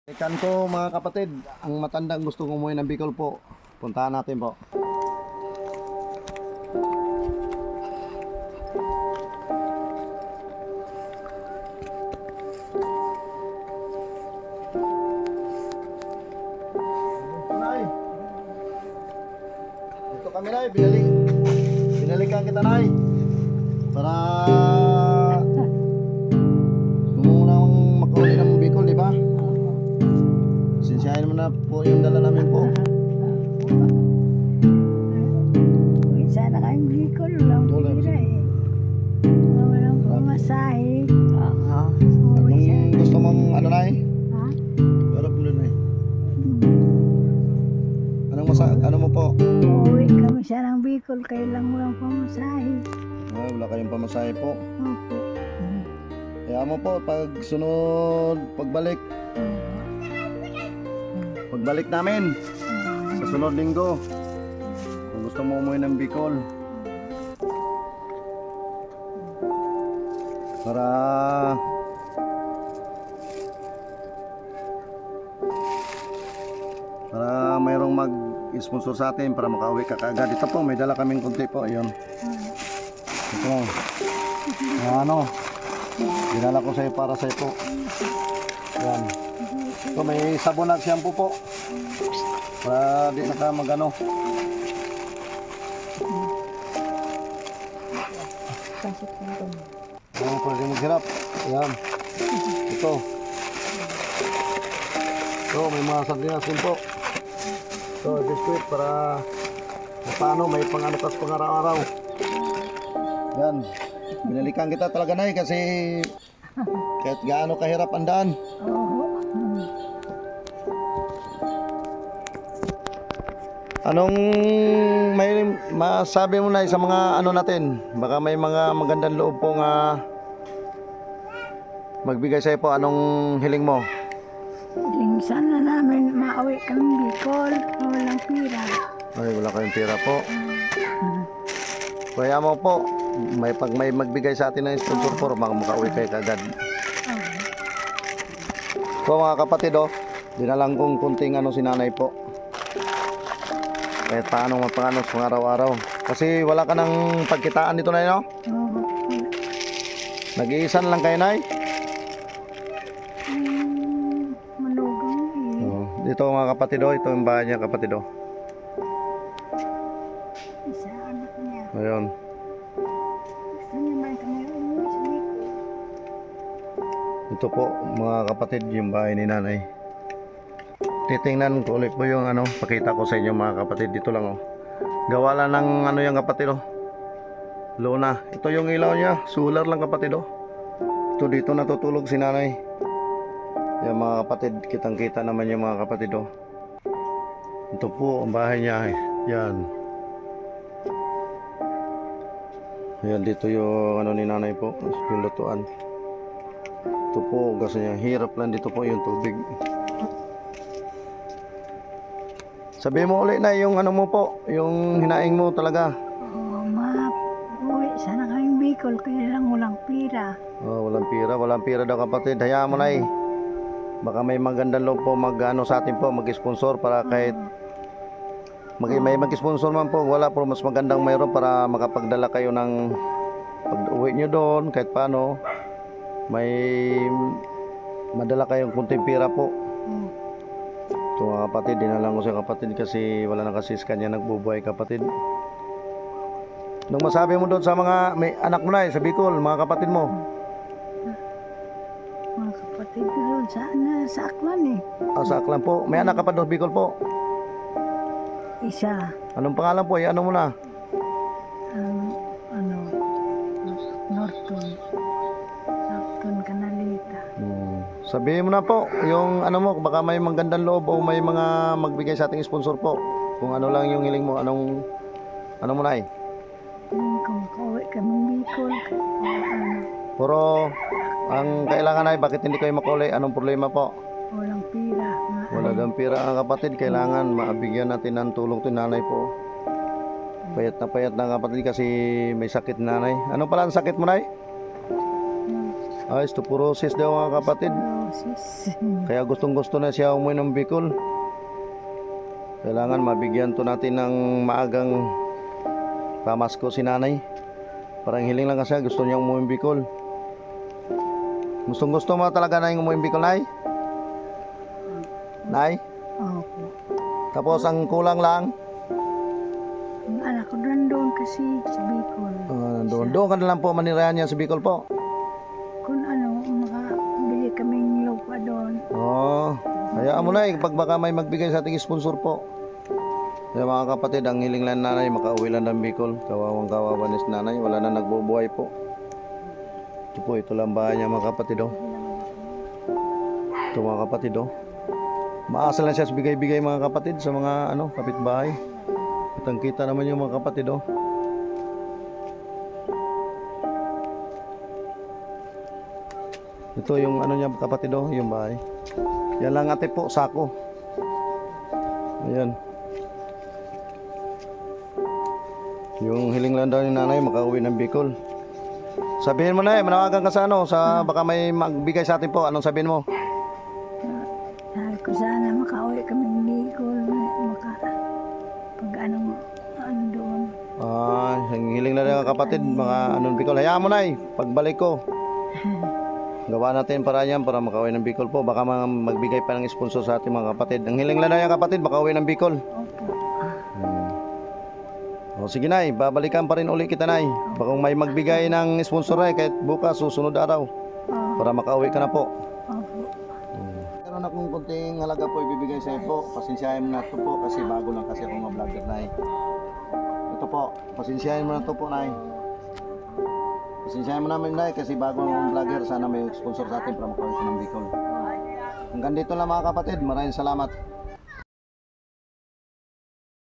Ikan ko mga kapatid, ang matandang gustong umuwi ng Bicol po. Puntahan natin po. Dito kami na, binalikan kita na para gusto mo nang makauli ng Bicol, di ba? Sinsyahin mo na po yung dala namin po. Sana kayong Bicol, walang pira eh. Walang pamasahe. Anong gusto mong ano na Ha? Harap mo na ano mo po? Uuwi kami sa ng Bicol, kailang walang pamasahe. Ay, wala kayong pamasahe po. Opo. Kaya mo po, pag sunod, pagbalik namin sa sunod linggo, kung gusto mo umuwi ng Bicol, para mayroong mag-sponsor sa atin para makauwi ka kaagad. Ito po, may dala kaming kunti po. Ayun. Ito. Dinala ko sa'yo para sa'yo po. Yan. Ito, may sabon at shampoo po. Para di na ka magano. Ayan, pwede maghirap. Ayan. Ito. Ito, may mga sardinas din po. Ito, biskuit para paano may panganukas pang-araw-araw. Yan. Binalikan kita talaga na kasi kahit gaano kahirap ang daan. Oo. Anong may masabi mo na sa mga ano natin? Baka may mga magandang loob po nga magbigay sa'yo po. Anong hiling mo? Sana namin mauwi kami Bicol, walang pira. Ay, wala kayong pera po. Kaya mo po, pag may magbigay sa atin ng sponsor po, makauwi kayo kagad. So mga kapatid, dinalang kong kunting si nanay po. Kahit paano mapanganos pang araw-araw. Kasi wala ka ng pagkitaan dito na Oo. Nag-iisan lang kayo, nay? Manugang eh. Dito mga kapatid, ito yung bahay niya kapatid. Isa anak niya. Ayun. Gusto niya man kami umuwi sa Bicol. Ito po mga kapatid, yung bahay ni nanay. Titingnan ko ulit po yung pakita ko sa inyo mga kapatid. Dito lang gawa lang ng yung kapatid luna. Ito yung ilaw niya, solar lang kapatid. Ito dito natutulog si nanay. Yan mga kapatid, kitang kita naman yung mga kapatid. Ito po ang bahay niya. Yan. Ayan, dito yung ni nanay po, yung lutuan. Ito po kasi niya, hirap lang dito po yung tubig. Sabi mo ulit na yung mo po, yung hinaing mo talaga. Oo, uwi sana kami Bicol, kailang walang pira. Walang pira daw kapatid. Hayaan mo na baka may magandang loob po sa atin po, mag-sponsor para kahit may mag-sponsor man po, wala po, mas magandang mayroon para makapagdala kayo ng pag-uwi nyo doon, kahit paano may madala kayong kunting pira po. Ito mga kapatid, dinalang ko sa kapatid kasi wala na kasi sa kanya nagbubuhay kapatid. Nung masabi mo doon sa mga may anak mo na sa Bicol, mga kapatid mo? Mga kapatid ko doon sa Aklan eh. Sa Aklan po. May anak ka pa doon Bicol po? Isa. Anong pangalan po? Ano mo na? Norton Canalita. Sabihin mo na po, yung mo, baka may magandang loob o may mga magbigay sa ating sponsor po. Kung ano lang yung hiling mo, ano mo na Kung kauwi kami Bicol, Puro, ang kailangan bakit hindi kayo makuli? Anong problema po? walang pira. Wala kang pira ang kapatid, kailangan maabigyan natin ng tulong to nanay po. Payat na kapatid kasi may sakit nanay. Ano pala ang sakit mo nay? Osteoporosis daw mga kapatid. diagnosis. Kaya gustong gusto na siya umuwi ng Bicol. Kailangan mabigyan to natin ng maagang pamasko si nanay. Parang hiling lang kasi gusto niya umuwi ng Bicol. Gustong gusto mo talaga na yung umuwi ng Bicol, Nay? Nay? Opo. Tapos ang kulang lang, Ang anak ko doon kasi sa Bicol. doon ka na lang po manirahan niya sa Bicol po. Kung ano, makabili kaming lupa doon. Oo. Hayaan mo na pag baka may magbigay sa ating sponsor po. Kaya mga kapatid, ang hiling lang nanay, makauwi lang ng Bicol. Kawawang kawawa ni nanay, wala na nagbubuhay po. Ito po, ito lang bahay niya mga kapatid oh. Ito mga kapatid oh. Maasal na siya sa bigay-bigay mga kapatid sa mga kapitbahay. Kitang kita naman yung mga kapatid oh. Ito yung niya kapatid oh, yung bahay. Yan lang ate po, sako. Ayan. Yung hiling lang daw ni nanay makauwi ng Bicol. Sabihin mo na manawagan ka sa baka may magbigay sa atin po. Anong sabihin mo? Sabi ko sana makauwi kaming Bicol. Pag anong doon. Yung hiling lang ng kapatid, mga Bicol. Hayaan mo na pagbalik ko. Gawa natin para yan para makauwi ng Bicol po. Baka magbigay pa ng sponsor sa ating mga kapatid. Ang hiling lang ng kapatid, makauwi ng Bicol. Opo. O sige nay, babalikan pa rin uli kita nay. Baka may magbigay ng sponsor ay kahit bukas, susunod araw. Para makauwi ka na po. Opo. Meron akong kunting halaga po ibibigay sa iyo po. Pasensyahin mo na ito po kasi bago lang kasi akong vlogger nay. Ito po, pasensyahin mo na ito po nay. Pasensyahin mo namin nay kasi bago akong vlogger. Sana may sponsor sa atin para makauwi ka ng Bicol. Hanggang dito lang mga kapatid. Maraming salamat.